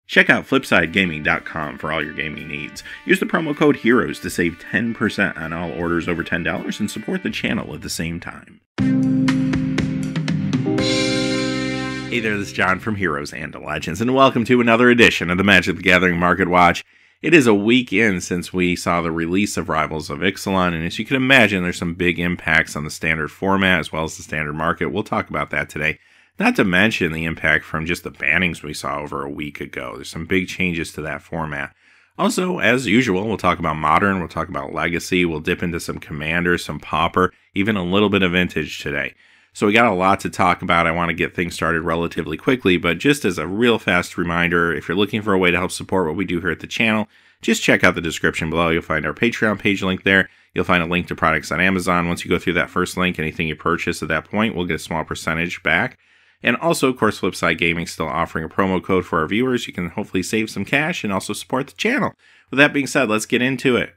Check out FlipsideGaming.com for all your gaming needs. Use the promo code HEROES to save 10% on all orders over $10 and support the channel at the same time. Hey there, this is John from Heroes and Legends, and welcome to another edition of the Magic the Gathering Market Watch. It is a week in since we saw the release of Rivals of Ixalan, and as you can imagine, there's some big impacts on the standard format as well as the standard market. We'll talk about that today. Not to mention the impact from just the bannings we saw over a week ago. There's some big changes to that format. Also, as usual, we'll talk about Modern, we'll talk about Legacy, we'll dip into some Commander, some Pauper, even a little bit of Vintage today. So we got a lot to talk about. I want to get things started relatively quickly, but just as a real fast reminder, if you're looking for a way to help support what we do here at the channel, just check out the description below. You'll find our Patreon page link there. You'll find a link to products on Amazon. Once you go through that first link, anything you purchase at that point, we'll get a small percentage back. And also, of course, Flipside Gaming is still offering a promo code for our viewers. You can hopefully save some cash and also support the channel. With that being said, let's get into it.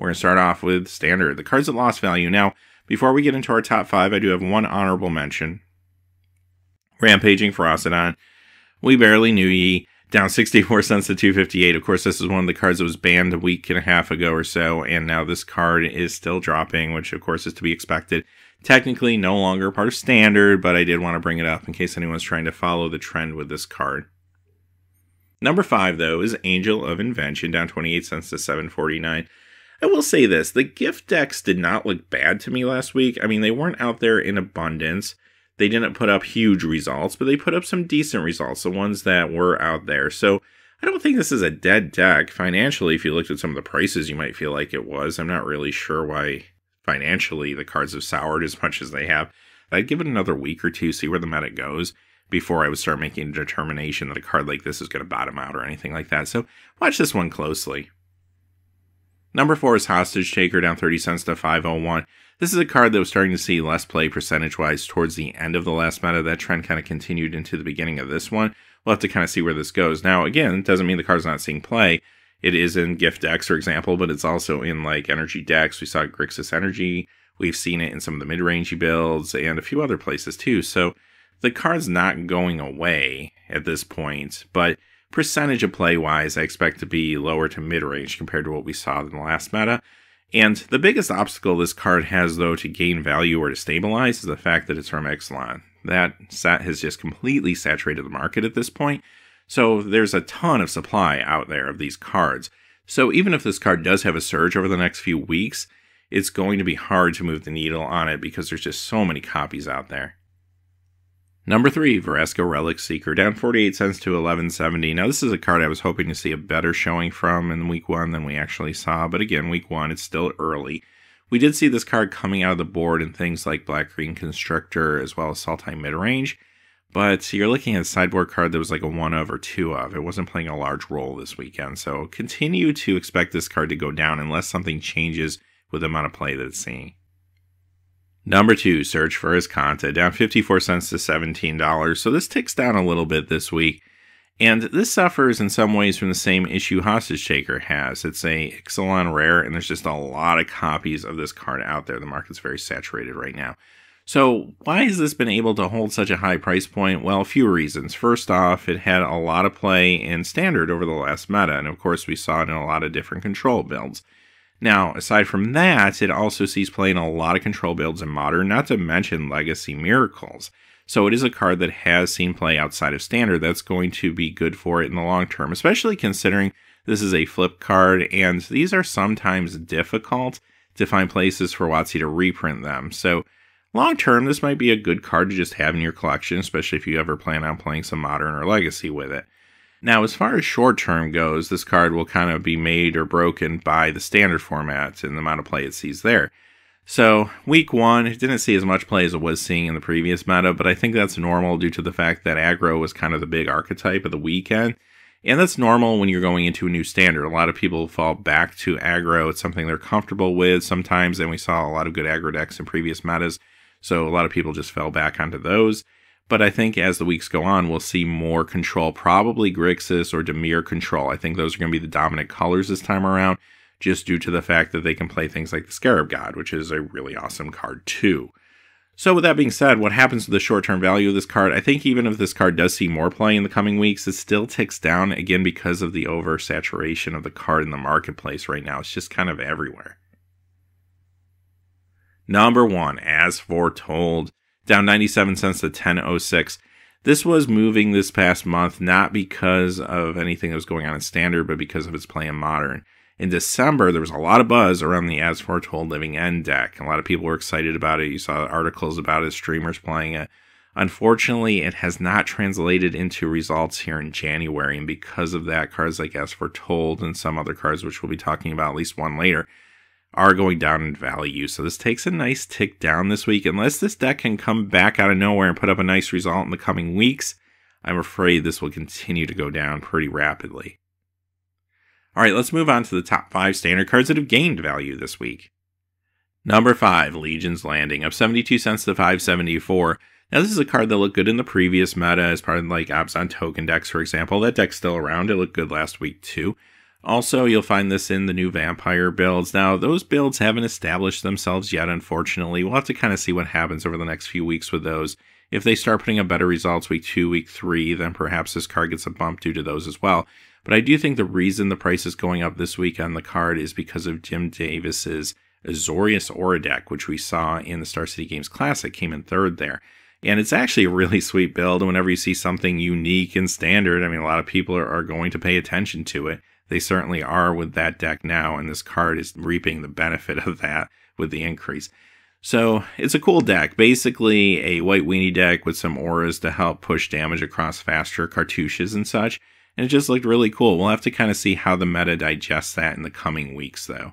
We're going to start off with Standard, the cards that lost value. Now, before we get into our top 5, I do have one honorable mention. Rampaging Ferocidon. We barely knew ye. Down 64 cents to 258. Of course, this is one of the cards that was banned a week and a half ago or so, and now this card is still dropping, which of course is to be expected. Technically no longer part of Standard, but I did want to bring it up in case anyone's trying to follow the trend with this card. Number 5, though, is Angel of Invention, down 28 cents to 749. I will say this, the gift decks did not look bad to me last week. I mean, they weren't out there in abundance. They didn't put up huge results, but they put up some decent results, the ones that were out there. So I don't think this is a dead deck. Financially, if you looked at some of the prices, you might feel like it was. I'm not really sure why financially the cards have soured as much as they have. I'd give it another week or two, see where the meta goes, before I would start making a determination that a card like this is going to bottom out or anything like that. So watch this one closely. Number 4 is Hostage Taker, down 30 cents to 501. This is a card that was starting to see less play percentage-wise towards the end of the last meta. That trend kind of continued into the beginning of this one. We'll have to kind of see where this goes. Now, again, it doesn't mean the card's not seeing play. It is in gift decks, for example, but it's also in, like, energy decks. We saw Grixis Energy. We've seen it in some of the mid-rangey builds and a few other places, too. So the card's not going away at this point, but percentage of play-wise, I expect to be lower to mid-range compared to what we saw in the last meta. And the biggest obstacle this card has, though, to gain value or to stabilize is the fact that it's from Ixalan. That set has just completely saturated the market at this point. So there's a ton of supply out there of these cards. So even if this card does have a surge over the next few weeks, it's going to be hard to move the needle on it because there's just so many copies out there. Number 3, Vraska Relic Seeker, down 48 cents to 1170. Now, this is a card I was hoping to see a better showing from in week 1 than we actually saw. But again, week 1, it's still early. We did see this card coming out of the board in things like Black-Green Constrictor as well as Sultai Midrange. But you're looking at a sideboard card that was like a 1 of or 2 of. It wasn't playing a large role this weekend. So continue to expect this card to go down unless something changes with the amount of play that it's seeing. Number 2, Search for Azcanta, down 54 cents to $17. So this ticks down a little bit this week. And this suffers in some ways from the same issue Hostage Taker has. It's a Ixalan rare, and there's just a lot of copies of this card out there. The market's very saturated right now. So why has this been able to hold such a high price point? Well, a few reasons. First off, it had a lot of play in Standard over the last meta. And of course, we saw it in a lot of different control builds. Now, aside from that, it also sees play in a lot of control builds in Modern, not to mention Legacy Miracles. So it is a card that has seen play outside of Standard. That's going to be good for it in the long term, especially considering this is a flip card, and these are sometimes difficult to find places for WotC to reprint them. So long term, this might be a good card to just have in your collection, especially if you ever plan on playing some Modern or Legacy with it. Now, as far as short term goes, this card will kind of be made or broken by the Standard format and the amount of play it sees there. So, week 1, it didn't see as much play as it was seeing in the previous meta, but I think that's normal due to the fact that aggro was kind of the big archetype of the weekend. And that's normal when you're going into a new Standard. A lot of people fall back to aggro. It's something they're comfortable with sometimes, and we saw a lot of good aggro decks in previous metas, so a lot of people just fell back onto those. But I think as the weeks go on, we'll see more control, probably Grixis or Dimir control. I think those are going to be the dominant colors this time around, just due to the fact that they can play things like the Scarab God, which is a really awesome card too. So with that being said, what happens with the short-term value of this card? I think even if this card does see more play in the coming weeks, it still ticks down, again, because of the oversaturation of the card in the marketplace right now. It's just kind of everywhere. Number 1, as foretold, down 97 cents to 10.06. This was moving this past month, not because of anything that was going on in Standard, but because of its play in Modern. In December, there was a lot of buzz around the As Foretold Living End deck. A lot of people were excited about it. You saw articles about it, streamers playing it. Unfortunately, it has not translated into results here in January, and because of that, cards like As Foretold and some other cards, which we'll be talking about, at least one later, are going down in value. So this takes a nice tick down this week. Unless this deck can come back out of nowhere and put up a nice result in the coming weeks, I'm afraid this will continue to go down pretty rapidly. All right, let's move on to the top 5 standard cards that have gained value this week. Number 5, Legion's Landing, up 72 cents to 5.74. Now, this is a card that looked good in the previous meta as part of like Abzan token decks, for example. That deck's still around. It looked good last week, too. Also, you'll find this in the new Vampire builds. Now, those builds haven't established themselves yet, unfortunately. We'll have to kind of see what happens over the next few weeks with those. If they start putting up better results week 2, week 3, then perhaps this card gets a bump due to those as well. But I do think the reason the price is going up this week on the card is because of Jim Davis's Azorius Aura deck, which we saw in the Star City Games Classic, came in 3rd there. And it's actually a really sweet build, and whenever you see something unique and standard, I mean, a lot of people are going to pay attention to it. They certainly are with that deck now, and this card is reaping the benefit of that with the increase. So it's a cool deck, basically a white weenie deck with some auras to help push damage across faster cartouches and such. And it just looked really cool. We'll have to kind of see how the meta digests that in the coming weeks, though.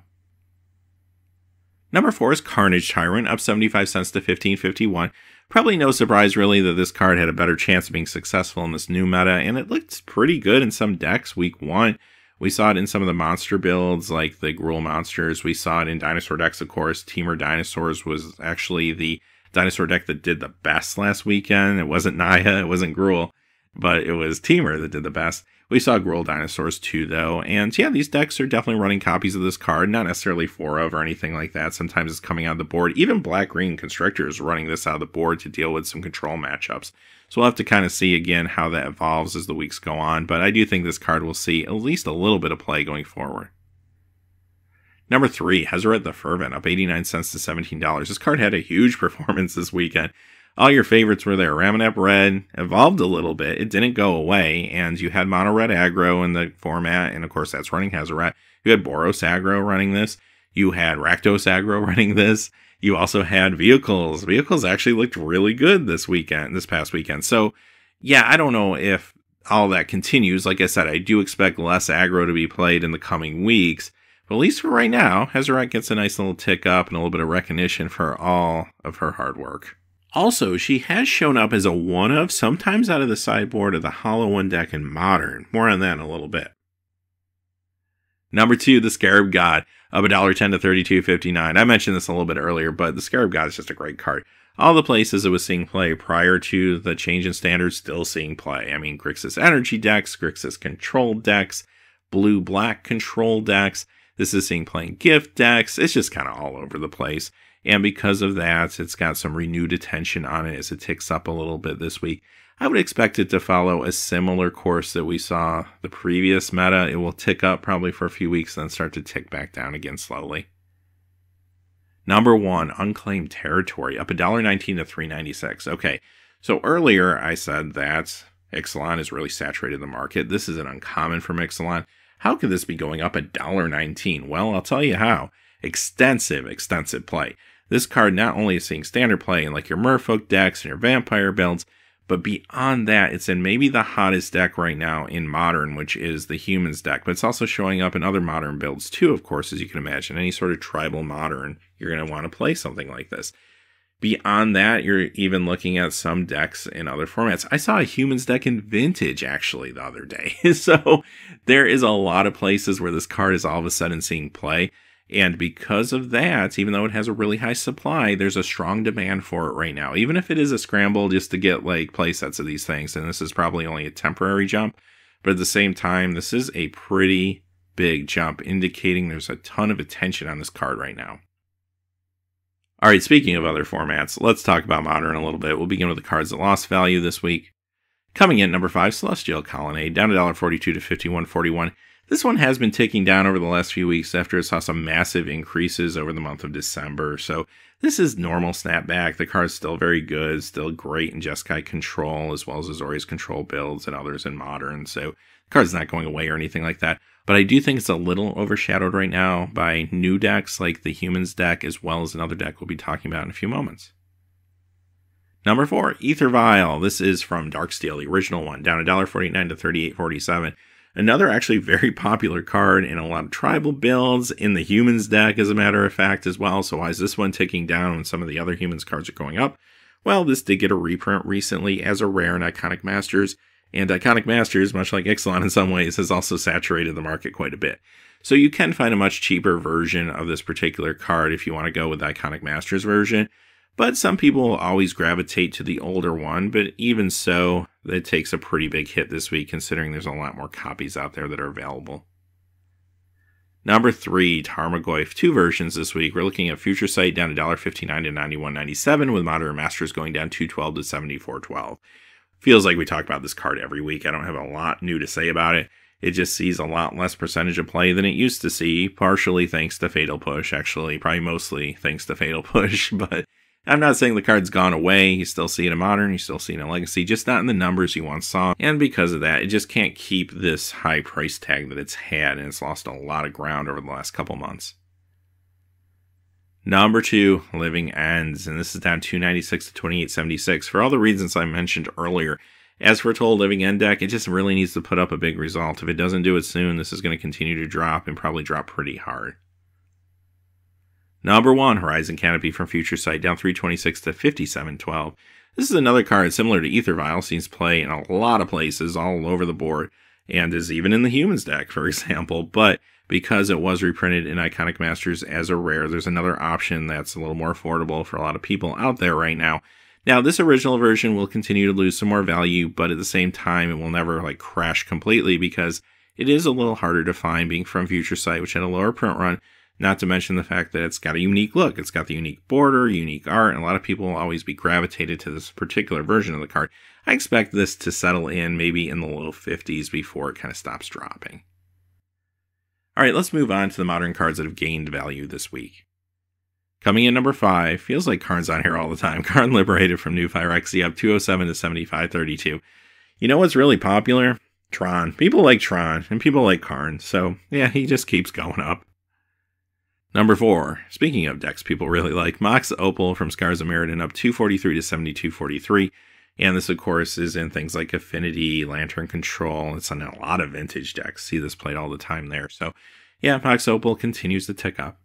Number 4 is Carnage Tyrant, up 75 cents to 15.51. Probably no surprise, really, that this card had a better chance of being successful in this new meta, and it looked pretty good in some decks week 1. We saw it in some of the monster builds, like the Gruul monsters. We saw it in dinosaur decks, of course. Teamer Dinosaurs was actually the dinosaur deck that did the best last weekend. It wasn't Naya, it wasn't Gruul, but it was Teamer that did the best. We saw Gruul Dinosaurs too, though. And yeah, these decks are definitely running copies of this card, not necessarily 4 of or anything like that. Sometimes it's coming out of the board. Even Black-Green Constrictor is running this out of the board to deal with some control matchups. So we'll have to kind of see again how that evolves as the weeks go on. But I do think this card will see at least a little bit of play going forward. Number 3, Hezret the Fervent, up 89 cents to $17. This card had a huge performance this weekend. All your favorites were there. Ramonep Red evolved a little bit. It didn't go away, and you had Mono Red aggro in the format, and of course that's running Hezret. You had Boros aggro running this. You had Rakdos aggro running this. You also had Vehicles. Vehicles actually looked really good this past weekend. So, yeah, I don't know if all that continues. Like I said, I do expect less aggro to be played in the coming weeks. But at least for right now, Hezret gets a nice little tick up and a little bit of recognition for all of her hard work. Also, she has shown up as a one-of, sometimes out of the sideboard of the Hollow One deck in Modern. More on that in a little bit. Number 2, the Scarab God, up $1.10 to $32.59. I mentioned this a little bit earlier, but the Scarab God is just a great card. All the places it was seeing play prior to the change in standards, still seeing play. I mean, Grixis Energy decks, Grixis Control decks, Blue-Black Control decks. This is seeing play in Gift decks. It's just kind of all over the place. And because of that, it's got some renewed attention on it as it ticks up a little bit this week. I would expect it to follow a similar course that we saw the previous meta. It will tick up probably for a few weeks, then start to tick back down again slowly. Number 1, Unclaimed Territory, up $1.19 to $3.96. Okay, so earlier I said that Ixalan is really saturated the market. This is an uncommon from Ixalan. How could this be going up $1.19? Well, I'll tell you how. Extensive play. This card not only is seeing standard play in like your Merfolk decks and your Vampire builds, but beyond that, it's in maybe the hottest deck right now in Modern, which is the Humans deck. But it's also showing up in other Modern builds too, of course, as you can imagine. Any sort of tribal Modern, you're going to want to play something like this. Beyond that, you're even looking at some decks in other formats. I saw a Humans deck in Vintage, actually, the other day. So there is a lot of places where this card is all of a sudden seeing play. And because of that, even though it has a really high supply, there's a strong demand for it right now. Even if it is a scramble just to get like play sets of these things, and this is probably only a temporary jump, but at the same time, this is a pretty big jump, indicating there's a ton of attention on this card right now. All right, speaking of other formats, let's talk about Modern a little bit. We'll begin with the cards that lost value this week. Coming in number 5, Celestial Colonnade, down $1.42 to $51.41. This one has been ticking down over the last few weeks after it saw some massive increases over the month of December. So this is normal snapback. The card's still very good, still great in Jeskai control, as well as Azorius control builds and others in Modern. So the card's not going away or anything like that. But I do think it's a little overshadowed right now by new decks like the Humans deck, as well as another deck we'll be talking about in a few moments. Number 4, Aether Vial. This is from Darksteel, the original one, down $1.49 to $38.47. Another actually very popular card in a lot of tribal builds, in the Humans deck, as a matter of fact, as well. So why is this one ticking down when some of the other Humans cards are going up? Well, this did get a reprint recently as a rare in Iconic Masters, and Iconic Masters, much like Ixalan in some ways, has also saturated the market quite a bit. So you can find a much cheaper version of this particular card if you want to go with the Iconic Masters version. But some people will always gravitate to the older one, but even so, it takes a pretty big hit this week considering there's a lot more copies out there that are available. Number 3, Tarmogoyf, 2 versions this week. We're looking at Future Sight down $1.59 to $91.97, with Modern Masters going down $2.12 to $74.12. Feels like we talk about this card every week. I don't have a lot new to say about it. It just sees a lot less percentage of play than it used to see, partially thanks to Fatal Push, actually, probably mostly thanks to Fatal Push, but I'm not saying the card's gone away. You still see it in Modern, you still see it in Legacy, just not in the numbers you once saw. And because of that, it just can't keep this high price tag that it's had, and it's lost a lot of ground over the last couple months. Number 2, Living Ends, and this is down $2.96 to $28.76 for all the reasons I mentioned earlier. As for Total Living End deck, it just really needs to put up a big result. If it doesn't do it soon, this is going to continue to drop and probably drop pretty hard. Number 1, Horizon Canopy from Future Sight, down $3.26 to $57.12. This is another card similar to Aether Vial, seems play in a lot of places all over the board, and is even in the Humans deck, for example, but because it was reprinted in Iconic Masters as a rare, there's another option that's a little more affordable for a lot of people out there right now. Now, this original version will continue to lose some more value, but at the same time, it will never crash completely because it is a little harder to find being from Future Sight, which had a lower print run. Not to mention the fact that it's got a unique look. It's got the unique border, unique art, and a lot of people will always be gravitated to this particular version of the card. I expect this to settle in maybe in the low 50s before it kind of stops dropping. All right, let's move on to the Modern cards that have gained value this week. Coming in number 5, feels like Karn's on here all the time. Karn Liberated from New Phyrexia, up $2.07 to $75.32. You know what's really popular? Tron. People like Tron, and people like Karn, so yeah, he just keeps going up. Number 4, speaking of decks people really like, Mox Opal from Scars of Mirrodin, up $2.43 to $72.43. And this, of course, is in things like Affinity, Lantern Control. It's on a lot of vintage decks. See this played all the time there. So, yeah, Mox Opal continues to tick up.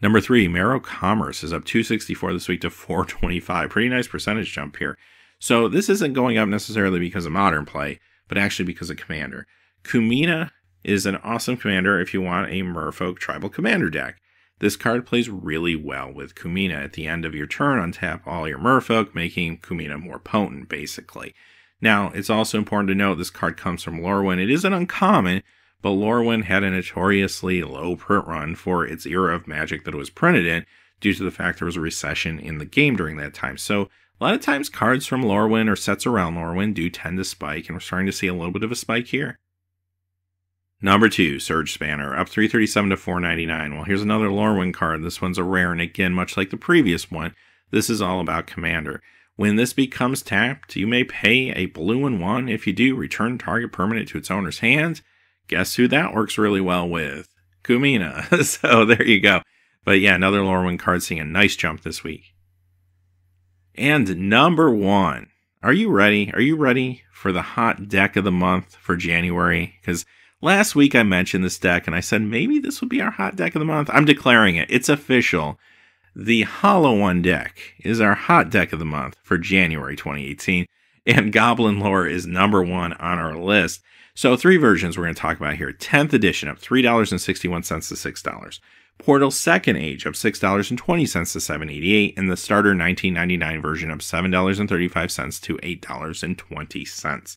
Number 3, Marrow Commerce is up $2.64 this week to $4.25. Pretty nice percentage jump here. So this isn't going up necessarily because of Modern play, but actually because of Commander. Kumina is an awesome commander if you want a Merfolk Tribal Commander deck. This card plays really well with Kumina. At the end of your turn, untap all your Merfolk, making Kumina more potent, basically. Now, it's also important to note this card comes from Lorwyn. It isn't uncommon, but Lorwyn had a notoriously low print run for its era of Magic that it was printed in, due to the fact there was a recession in the game during that time. So, a lot of times cards from Lorwyn or sets around Lorwyn do tend to spike, and we're starting to see a little bit of a spike here. Number 2, Surge Spanner, up $3.37 to $4.99. Well, here's another Lorwyn card. This one's a rare, and again, much like the previous one, this is all about Commander. When this becomes tapped, you may pay a blue and 1. If you do, return target permanent to its owner's hands. Guess who that works really well with? Kumina. So there you go. But yeah, another Lorwyn card seeing a nice jump this week. And number 1, are you ready? Are you ready for the hot deck of the month for January? Because last week I mentioned this deck and I said maybe this would be our hot deck of the month. I'm declaring it. It's official. The Hollow One deck is our hot deck of the month for January 2018. And Goblin Lore is number 1 on our list. So 3 versions we're going to talk about here. 10th edition up $3.61 to $6. Portal Second Age up $6.20 to $7.88. And the starter 1999 version up $7.35 to $8.20.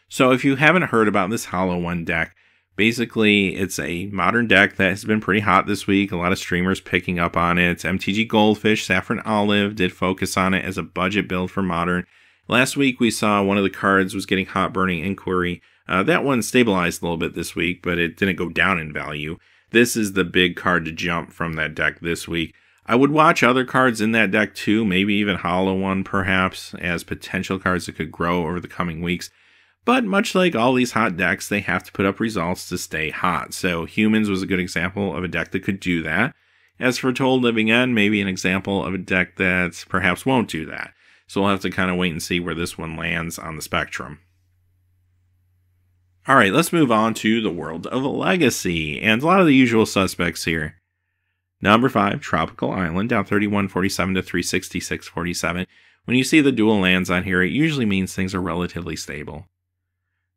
So if you haven't heard about this Hollow One deck, Basically, it's a modern deck that has been pretty hot this week. A lot of streamers picking up on it. MTG Goldfish, Saffron Olive did focus on it as a budget build for modern. Last week, we saw one of the cards was getting Hot Burning Inquiry. That one stabilized a little bit this week, but it didn't go down in value. This is the big card to jump from that deck this week. I would watch other cards in that deck too, maybe even Hollow One perhaps, as potential cards that could grow over the coming weeks. But much like all these hot decks, they have to put up results to stay hot. So Humans was a good example of a deck that could do that. As for Told Living End, maybe an example of a deck that perhaps won't do that. So we'll have to kind of wait and see where this one lands on the spectrum. All right, let's move on to the world of Legacy, and a lot of the usual suspects here. Number 5, Tropical Island, down 31.47 to 366.47. When you see the dual lands on here, it usually means things are relatively stable.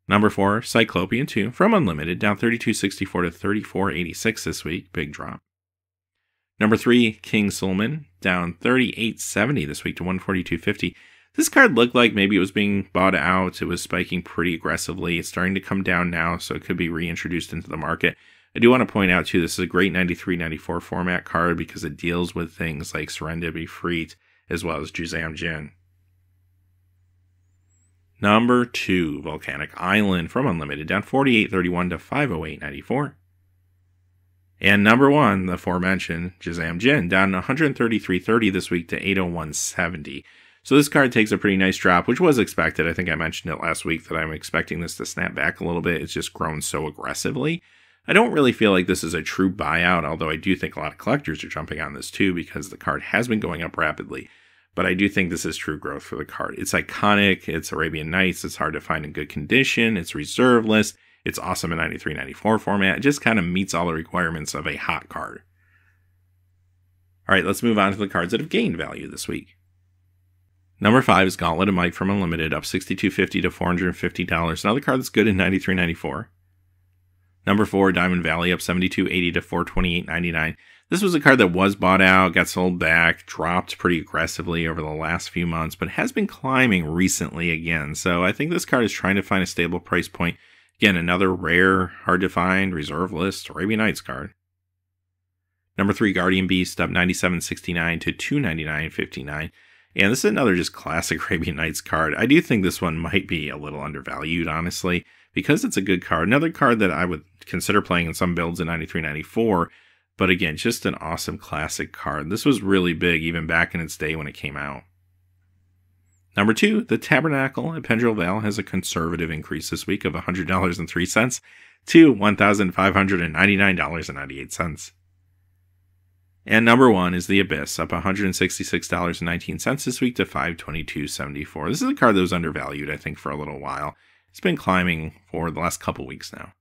Number 4, Cyclopean 2, from Unlimited, down 32.64 to 34.86 this week, big drop. Number 3, King Solomon, down 38.70 this week to 142.50. This card looked like maybe it was being bought out. It was spiking pretty aggressively. It's starting to come down now, so it could be reintroduced into the market. I do want to point out, too, this is a great 93-94 format card because it deals with things like Serendipity Freet as well as Juzam Jin. Number 2, Volcanic Island from Unlimited, down 48.31 to 508.94. And number 1, the aforementioned Juzam Jin, down 133.30 this week to 801.70. So this card takes a pretty nice drop, which was expected. I think I mentioned it last week that I'm expecting this to snap back a little bit. It's just grown so aggressively. I don't really feel like this is a true buyout, although I do think a lot of collectors are jumping on this too because the card has been going up rapidly. But I do think this is true growth for the card. It's iconic, it's Arabian Nights, it's hard to find in good condition, it's reserve list, it's awesome in 93-94 format. It just kind of meets all the requirements of a hot card. All right, let's move on to the cards that have gained value this week. Number 5 is Gauntlet of Might from Unlimited, up $62.50 to $450. Another card that's good in 93-94. Number 4, Diamond Valley, up $72.80 to $428.99. This was a card that was bought out, got sold back, dropped pretty aggressively over the last few months, but has been climbing recently again. So I think this card is trying to find a stable price point. Again, another rare, hard to find, reserve list, Arabian Nights card. Number 3, Guardian Beast, up $97.69 to $299.59. And this is another just classic Arabian Nights card. I do think this one might be a little undervalued, honestly, because it's a good card. Another card that I would consider playing in some builds in 93-94. But again, just an awesome classic card. This was really big even back in its day when it came out. Number 2, the Tabernacle at Pendrell Vale has a conservative increase this week of $100.03 to $1,599.98. And number 1 is the Abyss, up $166.19 this week to $522.74. This is a card that was undervalued, I think, for a little while. It's been climbing for the last couple weeks now.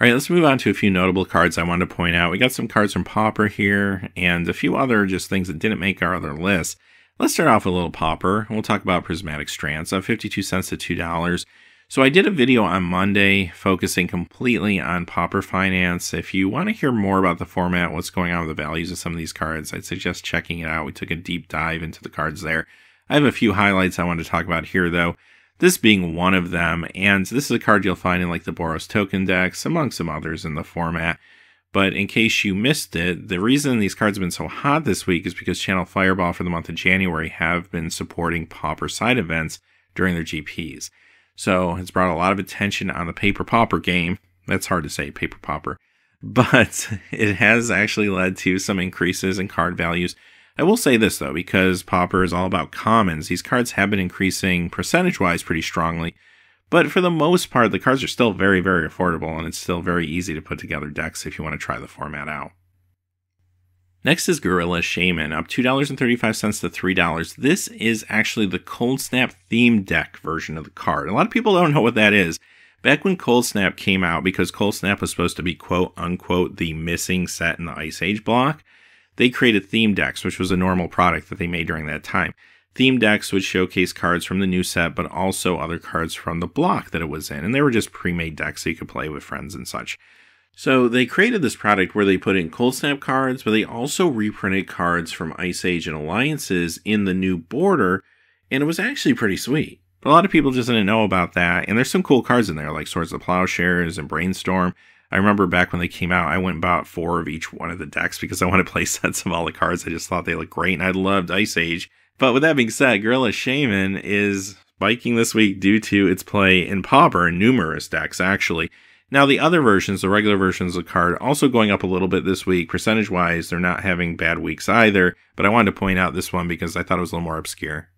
All right, let's move on to a few notable cards I wanted to point out. We got some cards from Pauper here, and a few other just things that didn't make our other list. Let's start off with a little Pauper. We'll talk about Prismatic Strands, up 52 cents to $2. So I did a video on Monday focusing completely on Pauper Finance. If you want to hear more about the format, what's going on with the values of some of these cards, I'd suggest checking it out. We took a deep dive into the cards there. I have a few highlights I want to talk about here, though. This being one of them, and this is a card you'll find in like the Boros token decks, among some others in the format. But in case you missed it, the reason these cards have been so hot this week is because Channel Fireball for the month of January have been supporting Pauper side events during their GPs. So it's brought a lot of attention on the Paper Pauper game. That's hard to say, Paper Pauper. But it has actually led to some increases in card values. I will say this, though, because Pauper is all about commons, these cards have been increasing percentage-wise pretty strongly. But for the most part, the cards are still very, very affordable, and it's still very easy to put together decks if you want to try the format out. Next is Gorilla Shaman, up $2.35 to $3. This is actually the Cold Snap themed deck version of the card. A lot of people don't know what that is. Back when Cold Snap came out, because Cold Snap was supposed to be quote-unquote the missing set in the Ice Age block, they created theme decks, which was a normal product that they made during that time. Theme decks would showcase cards from the new set, but also other cards from the block that it was in. And they were just pre-made decks so you could play with friends and such. So they created this product where they put in Cold Snap cards, but they also reprinted cards from Ice Age and Alliances in the new border. And it was actually pretty sweet. But a lot of people just didn't know about that, and there's some cool cards in there, like Swords of Plowshares and Brainstorm. I remember back when they came out, I went and bought 4 of each one of the decks because I wanted to play sets of all the cards. I just thought they looked great, and I loved Ice Age. But with that being said, Gorilla Shaman is spiking this week due to its play in Pauper in numerous decks, actually. Now, the other versions, the regular versions of the card, also going up a little bit this week. Percentage-wise, they're not having bad weeks either, but I wanted to point out this one because I thought it was a little more obscure.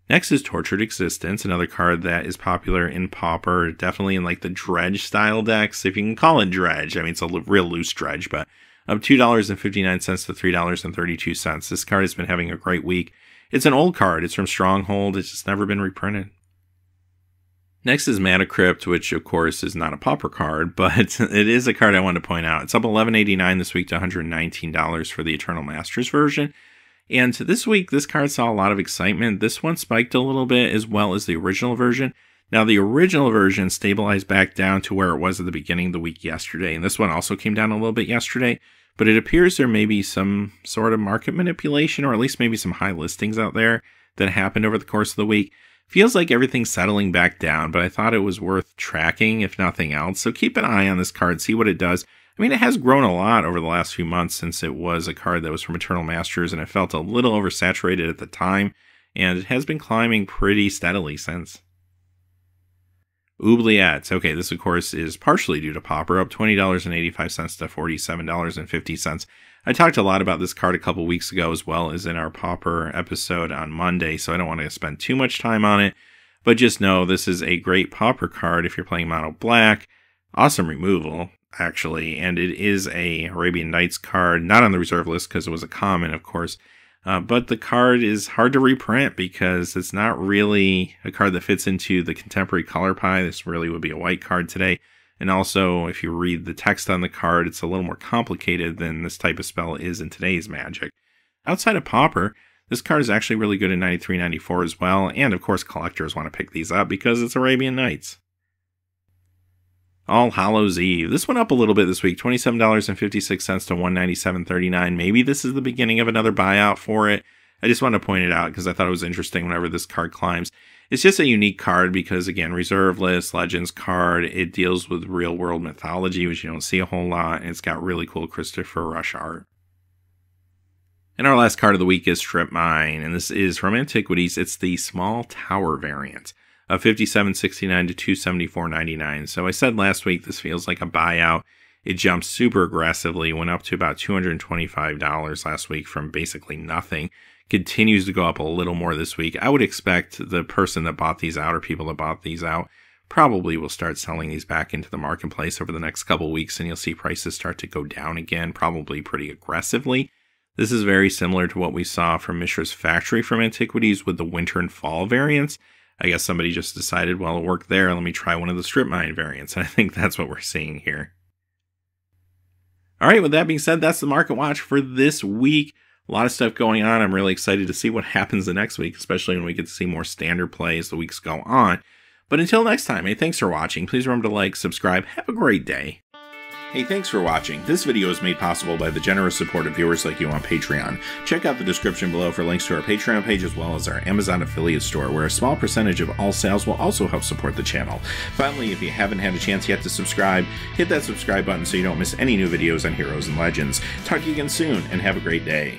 Next is Tortured Existence, another card that is popular in Pauper, definitely in like the Dredge style decks, if you can call it Dredge. I mean, it's a real loose Dredge, but of $2.59 to $3.32. This card has been having a great week. It's an old card. It's from Stronghold. It's just never been reprinted. Next is Mana Crypt, which of course is not a Pauper card, but it is a card I wanted to point out. It's up $11.89 this week to $119 for the Eternal Masters version. And this week, this card saw a lot of excitement. This one spiked a little bit as well as the original version. Now, the original version stabilized back down to where it was at the beginning of the week yesterday. And this one also came down a little bit yesterday. But it appears there may be some sort of market manipulation, or at least maybe some high listings out there that happened over the course of the week. Feels like everything's settling back down, but I thought it was worth tracking, if nothing else. So keep an eye on this card, see what it does. I mean, it has grown a lot over the last few months since it was a card that was from Eternal Masters, and it felt a little oversaturated at the time, and it has been climbing pretty steadily since. Oubliettes. Okay, this of course is partially due to Pauper, up $20.85 to $47.50. I talked a lot about this card a couple weeks ago as well as in our Pauper episode on Monday, so I don't want to spend too much time on it, but just know this is a great Pauper card if you're playing mono black. Awesome removal, actually, and it is a Arabian Nights card, not on the reserve list because it was a common, of course, but the card is hard to reprint because it's not really a card that fits into the contemporary color pie. This really would be a white card today. And also, if you read the text on the card, it's a little more complicated than this type of spell is in today's Magic. Outside of Pauper, this card is actually really good in 93, 94 as well. And of course, collectors want to pick these up because it's Arabian Nights. All Hallows Eve. This went up a little bit this week, $27.56 to $197.39. Maybe this is the beginning of another buyout for it. I just wanted to point it out because I thought it was interesting whenever this card climbs. It's just a unique card because, again, reserve list, Legends card, it deals with real-world mythology, which you don't see a whole lot, and it's got really cool Christopher Rush art. And our last card of the week is Strip Mine, and this is from Antiquities. It's the Small Tower variant of $57.69 to $274.99. So I said last week this feels like a buyout. It jumped super aggressively, went up to about $225 last week from basically nothing. Continues to go up a little more this week. I would expect the person that bought these out or people that bought these out probably will start selling these back into the marketplace over the next couple weeks, and you'll see prices start to go down again, probably pretty aggressively. This is very similar to what we saw from Mishra's Factory from Antiquities with the winter and fall variants. I guess somebody just decided, well, it worked there, let me try one of the Strip Mine variants, and I think that's what we're seeing here. All right, with that being said, that's the Market Watch for this week. A lot of stuff going on. I'm really excited to see what happens the next week, especially when we get to see more standard play as the weeks go on. But until next time, hey, thanks for watching. Please remember to like, subscribe. Have a great day. Hey, thanks for watching. This video is made possible by the generous support of viewers like you on Patreon. Check out the description below for links to our Patreon page as well as our Amazon affiliate store, where a small percentage of all sales will also help support the channel. Finally, if you haven't had a chance yet to subscribe, hit that subscribe button so you don't miss any new videos on Heroes and Legends. Talk to you again soon, and have a great day.